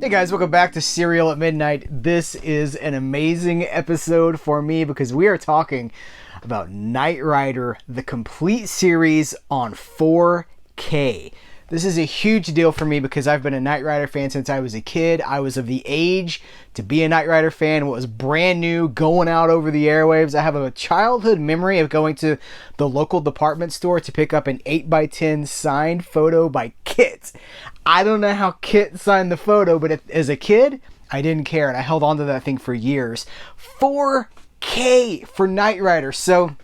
Hey guys, welcome back to Cereal at Midnight. This is an amazing episode for me because we are talking about Knight Rider, the complete series on 4K. This is a huge deal for me because I've been a Knight Rider fan since I was a kid. I was of the age to be a Knight Rider fan. It was brand new, going out over the airwaves. I have a childhood memory of going to the local department store to pick up an 8x10 signed photo by Kit. I don't know how Kit signed the photo, but as a kid, I didn't care, and I held on to that thing for years. 4K for Knight Rider. So,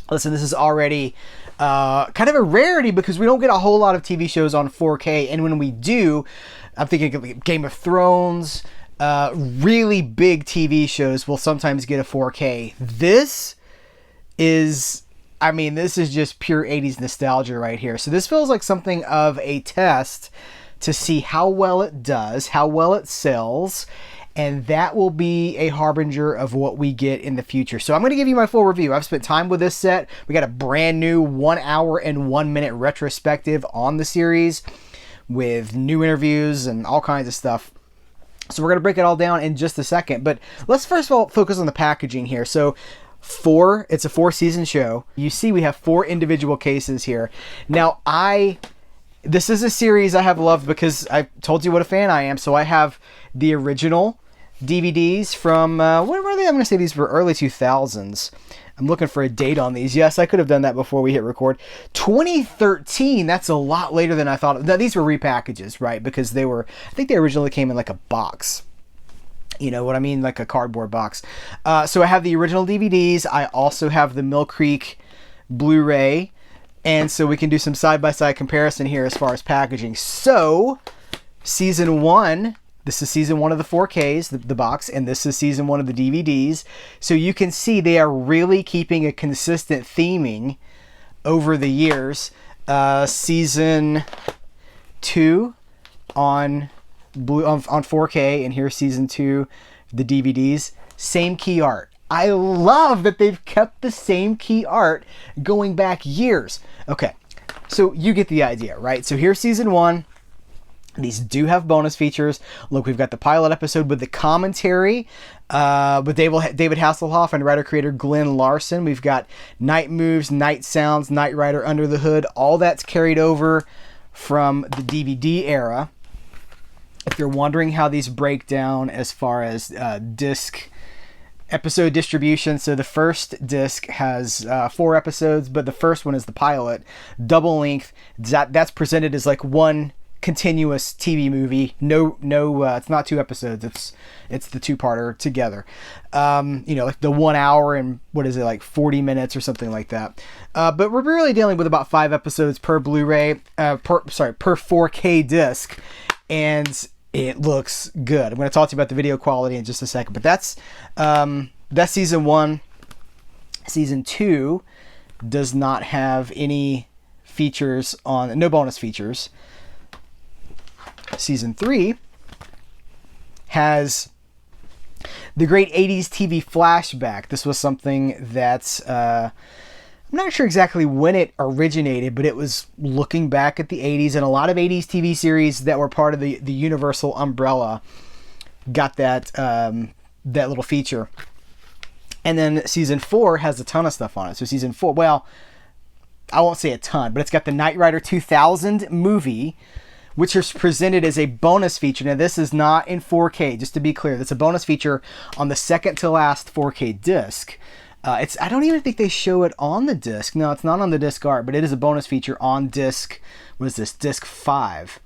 listen, this is already kind of a rarity because we don't get a whole lot of TV shows on 4K, and when we do, I'm thinking of Game of Thrones, really big TV shows will sometimes get a 4K. This is just pure 80s nostalgia right here. So this feels like something of a test to see how well it does, how well it sells, and that will be a harbinger of what we get in the future. So I'm going to give you my full review. I've spent time with this set. We got a brand new 1 hour and 1 minute retrospective on the series with new interviews and all kinds of stuff. So we're going to break it all down in just a second. But let's first of all focus on the packaging here. So it's a 4-season show. You see we have 4 individual cases here. Now this is a series I have loved because I told you what a fan I am. So I have the original DVDs from, when were they? I'm going to say these were early 2000s. I'm looking for a date on these. Yes, I could have done that before we hit record. 2013, that's a lot later than I thought. Now, these were repackages, right? Because I think they originally came in like a box. You know what I mean? Like a cardboard box. So I have the original DVDs. I also have the Mill Creek Blu-ray. And so we can do some side-by-side comparison here as far as packaging. So, Season 1, this is Season 1 of the 4Ks, the box, and this is Season 1 of the DVDs. So you can see they are really keeping a consistent theming over the years. Season 2 on 4K, and here's Season 2, the DVDs. Same key art. I love that they've kept the same key art going back years. Okay, so you get the idea, right? So here's Season 1. These do have bonus features. Look, we've got the pilot episode with the commentary with David Hasselhoff and writer-creator Glenn Larson. We've got Night Moves, Night Sounds, Knight Rider Under the Hood. All that's carried over from the DVD era. If you're wondering how these break down as far as disc episode distribution, so the first disc has 4 episodes, but the first one is the pilot, double length. That's presented as like one continuous TV movie. No, it's not 2 episodes. It's the 2-parter together. Like the 1 hour and what is it, like 40 minutes or something like that. But we're really dealing with about 5 episodes per Blu-ray, per 4K disc, and it looks good. I'm going to talk to you about the video quality in just a second, but that's Season 1. Season 2 does not have any features no bonus features. Season 3 has the great 80s TV flashback. This was something that's I'm not sure exactly when it originated, but it was looking back at the 80s, and a lot of 80s TV series that were part of the Universal umbrella got that little feature. And then Season 4 has a ton of stuff on it. So Season 4, well, I won't say a ton, but it's got the Knight Rider 2000 movie, which is presented as a bonus feature. Now, this is not in 4K, just to be clear. That's a bonus feature on the second to last 4K disc. I don't even think they show it on the disc. No, it's not on the disc art, but it is a bonus feature on disc. What is this? Disc 5.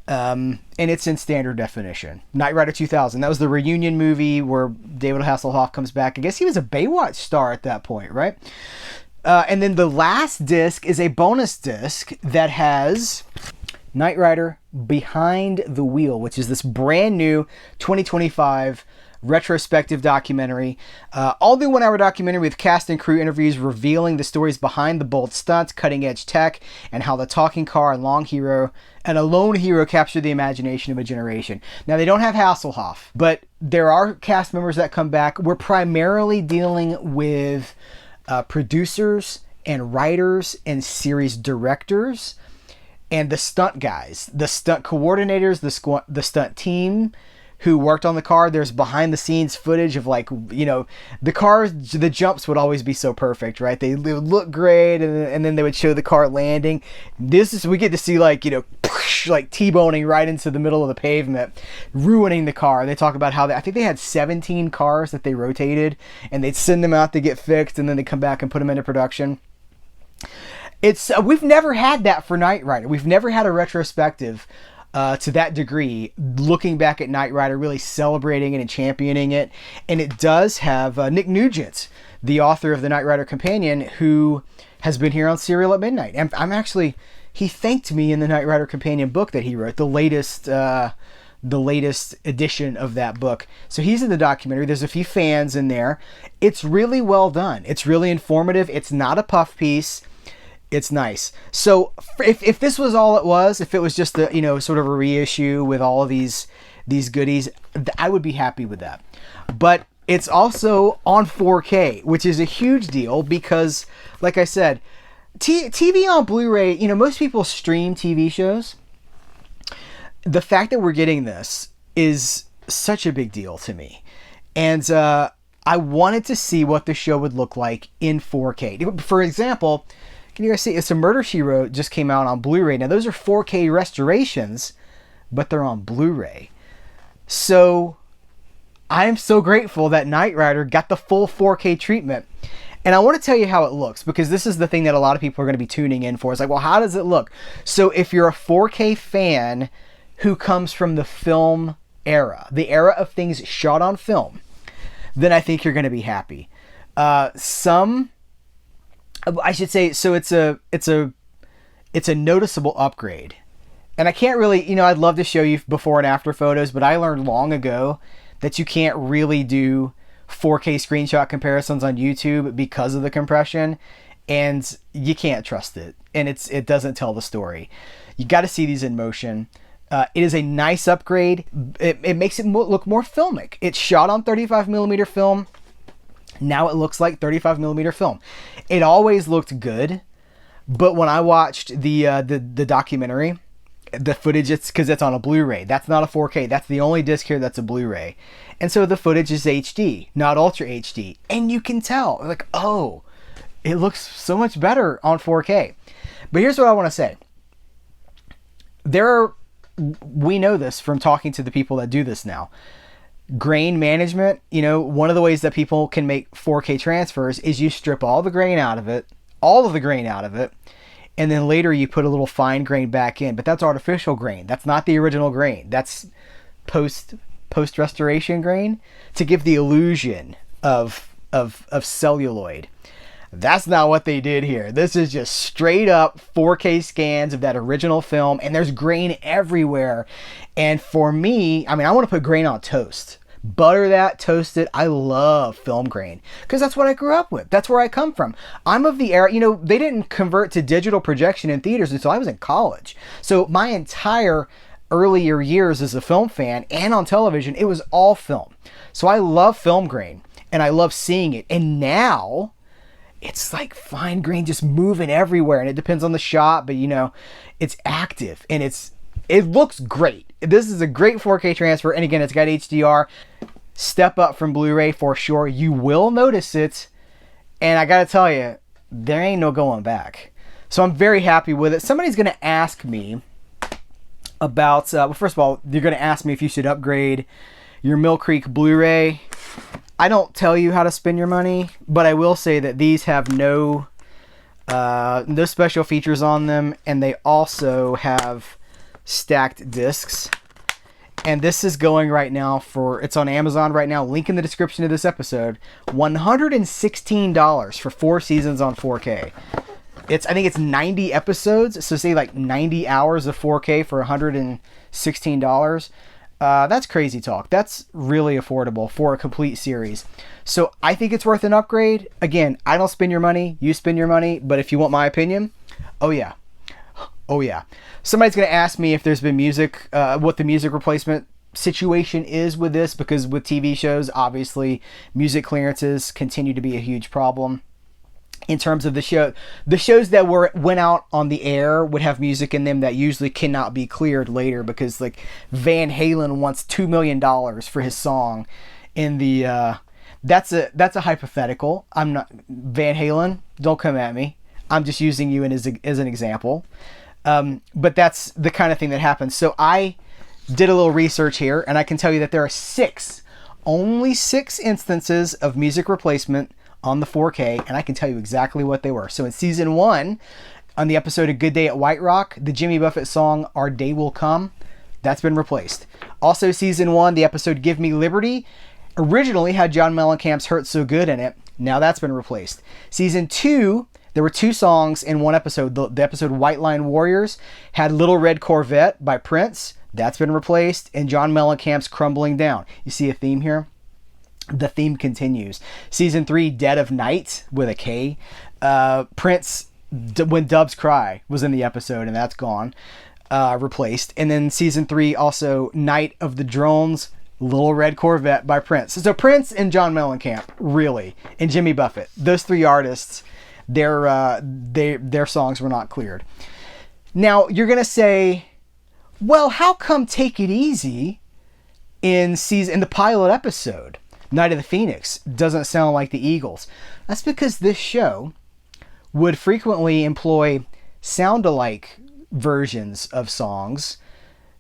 And it's in standard definition. Knight Rider 2000. That was the reunion movie where David Hasselhoff comes back. I guess he was a Baywatch star at that point, right? And then the last disc is a bonus disc that has Knight Rider Behind the Wheel, which is this brand new 2025 retrospective documentary, all new 1 hour documentary with cast and crew interviews revealing the stories behind the bold stunts, cutting edge tech, and how the talking car and a lone hero captured the imagination of a generation. Now, they don't have Hasselhoff, but there are cast members that come back. We're primarily dealing with producers and writers and series directors and the stunt guys, the stunt coordinators, the stunt team who worked on the car. There's behind the scenes footage of, like, you know, the cars, the jumps would always be so perfect, right? They would look great, and then they would show the car landing. We get to see, like, you know, like T-boning right into the middle of the pavement, ruining the car. They talk about how I think they had 17 cars that they rotated, and they'd send them out to get fixed, and then they come back and put them into production. We've never had that for Knight Rider. We've never had a retrospective to that degree, looking back at Knight Rider, really celebrating it and championing it. And it does have Nick Nugent, the author of the Knight Rider Companion, who has been here on Serial at Midnight. And he thanked me in the Knight Rider Companion book that he wrote, the latest edition of that book. So he's in the documentary. There's a few fans in there. It's really well done. It's really informative. It's not a puff piece. It's nice. So if this was all it was, if it was just a, you know, sort of a reissue with all of these goodies, I would be happy with that. But it's also on 4K, which is a huge deal because, like I said, TV on Blu-ray, you know, most people stream TV shows. The fact that we're getting this is such a big deal to me. And I wanted to see what the show would look like in 4K. For example, can you guys see? It's a Murder, She Wrote just came out on Blu-ray. Now, those are 4K restorations, but they're on Blu-ray. So I am so grateful that Knight Rider got the full 4K treatment. And I want to tell you how it looks, because this is the thing that a lot of people are going to be tuning in for. It's like, well, how does it look? So if you're a 4K fan who comes from the film era, the era of things shot on film, then I think you're going to be happy. I should say, so it's a noticeable upgrade. And I can't really, you know, I'd love to show you before and after photos, but I learned long ago that you can't really do 4K screenshot comparisons on YouTube because of the compression, and you can't trust it, and it doesn't tell the story. You got to see these in motion. It is a nice upgrade. It makes it look more filmic. It's shot on 35mm film. Now it looks like 35mm film. It always looked good, but when I watched the documentary, the footage, it's because it's on a Blu-ray. That's not a 4K. That's the only disc here that's a Blu-ray. And so the footage is HD, not Ultra HD. And you can tell, like, oh, it looks so much better on 4K. But here's what I want to say. We know this from talking to the people that do this now. Grain management, you know, one of the ways that people can make 4K transfers is you strip all of the grain out of it, and then later you put a little fine grain back in. But that's artificial grain. That's not the original grain. That's post restoration grain to give the illusion of celluloid. That's not what they did here. This is just straight up 4K scans of that original film, and there's grain everywhere. And for me, I mean, I want to put grain on toast. Butter that, toast it. I love film grain because that's what I grew up with. That's where I come from. I'm of the era, you know, they didn't convert to digital projection in theaters until I was in college. So my entire earlier years as a film fan and on television, it was all film. So I love film grain and I love seeing it. And now it's like fine grain just moving everywhere, and it depends on the shot, but you know, it's active and it looks great. This is a great 4K transfer, and again, it's got HDR. Step up from Blu-ray for sure. You will notice it, and I gotta tell you, there ain't no going back. So I'm very happy with it. Somebody's gonna ask me about, well, first of all, you're gonna ask me if you should upgrade your Mill Creek Blu-ray. I don't tell you how to spend your money, but I will say that these have no special features on them, and they also have stacked discs. And this is going right now it's on Amazon right now, link in the description of this episode, $116 for 4 seasons on 4K. I think it's 90 episodes, so say like 90 hours of 4K for $116. That's crazy talk. That's really affordable for a complete series. So I think it's worth an upgrade. Again, I don't spend your money, you spend your money, but if you want my opinion, oh yeah. Somebody's going to ask me if there's been music, what the music replacement situation is with this, because with TV shows, obviously, music clearances continue to be a huge problem. in terms of the shows that went out on the air would have music in them that usually cannot be cleared later, because like Van Halen wants $2 million for his song in the that's a hypothetical. I'm not Van Halen, don't come at me. I'm just using you as an example. But that's the kind of thing that happens. So I did a little research here, and I can tell you that there are only six instances of music replacement on the 4K, and I can tell you exactly what they were. So in season 1, on the episode A Good Day at White Rock, the Jimmy Buffett song Our Day Will Come, that's been replaced. Also season 1, the episode Give Me Liberty originally had John Mellencamp's Hurt So Good in it. Now that's been replaced. Season 2, there were 2 songs in one episode. The episode White Line Warriors had Little Red Corvette by Prince. That's been replaced. And John Mellencamp's Crumbling Down. You see a theme here? The theme continues. Season 3, Dead of Night with a K. Prince, When Doves Cry was in the episode, and that's gone. Replaced. And then season 3, also Night of the Drones, Little Red Corvette by Prince. So Prince and John Mellencamp, really, and Jimmy Buffett. Those 3 artists, their songs were not cleared. Now, you're going to say, well, how come Take It Easy in the pilot episode, Night of the Phoenix, doesn't sound like the Eagles? That's because this show would frequently employ sound-alike versions of songs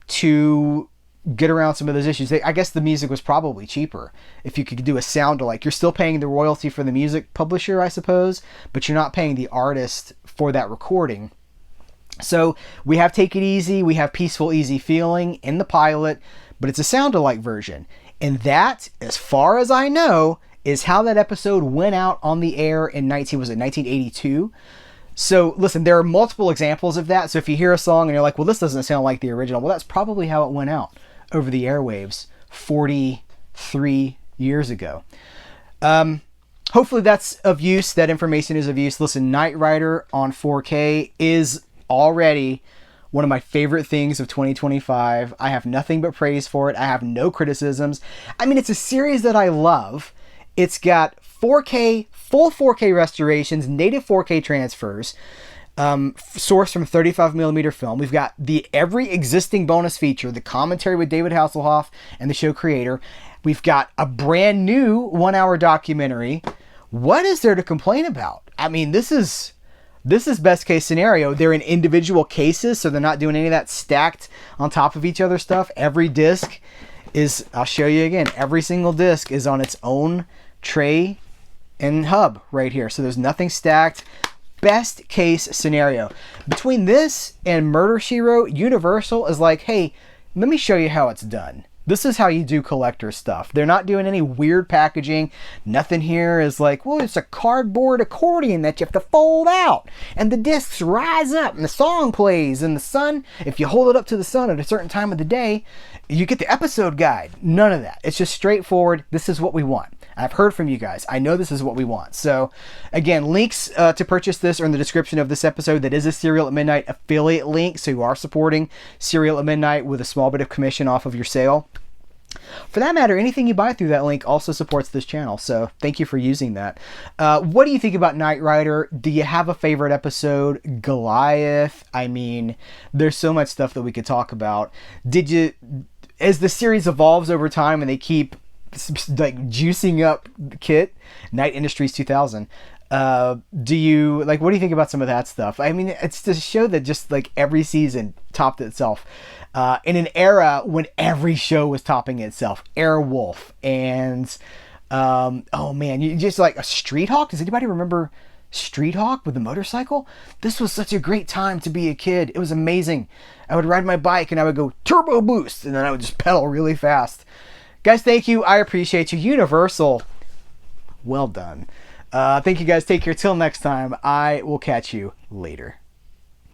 to get around some of those issues. I guess the music was probably cheaper if you could do a sound-alike. You're still paying the royalty for the music publisher, I suppose, but you're not paying the artist for that recording. So we have Take It Easy, we have Peaceful Easy Feeling in the pilot, but it's a sound-alike version. And that, as far as I know, is how that episode went out on the air in 1982. So listen, there are multiple examples of that. So if you hear a song and you're like, well, this doesn't sound like the original, well, that's probably how it went out over the airwaves 43 years ago. Hopefully that's of use. That information is of use. Listen, Knight Rider on 4K is already one of my favorite things of 2025. I have nothing but praise for it. I have no criticisms. I mean, it's a series that I love. It's got 4K, full 4K restorations, native 4K transfers, sourced from 35mm film. We've got every existing bonus feature, the commentary with David Hasselhoff and the show creator. We've got a brand new 1-hour documentary. What is there to complain about? I mean, this is best case scenario. They're in individual cases, so they're not doing any of that stacked on top of each other stuff. Every disc is, I'll show you again, every single disc is on its own tray and hub right here. So there's nothing stacked. Best case scenario. Between this and Murder, She Wrote, Universal is like, hey, let me show you how it's done. This is how you do collector stuff. They're not doing any weird packaging. Nothing here is like, well, it's a cardboard accordion that you have to fold out. And the discs rise up and the song plays in the sun. If you hold it up to the sun at a certain time of the day, you get the episode guide. None of that. It's just straightforward. This is what we want. I've heard from you guys. I know this is what we want. So again, links to purchase this are in the description of this episode. That is a Cereal at Midnight affiliate link. So you are supporting Cereal at Midnight with a small bit of commission off of your sale. For that matter, anything you buy through that link also supports this channel. So thank you for using that. What do you think about Knight Rider? Do you have a favorite episode? Goliath? I mean, there's so much stuff that we could talk about. As the series evolves over time and they keep like juicing up Kit, Night Industries 2000, what do you think about some of that stuff? I mean, it's to show that just like every season topped itself in an era when every show was topping itself. Airwolf and oh man, you just like a Street Hawk. Does anybody remember Street Hawk with the motorcycle? This was such a great time to be a kid. It was amazing. I would ride my bike and I would go turbo boost and then I would just pedal really fast. Guys, thank you. I appreciate you. Universal, well done. Thank you guys. Take care. Till next time, I will catch you later.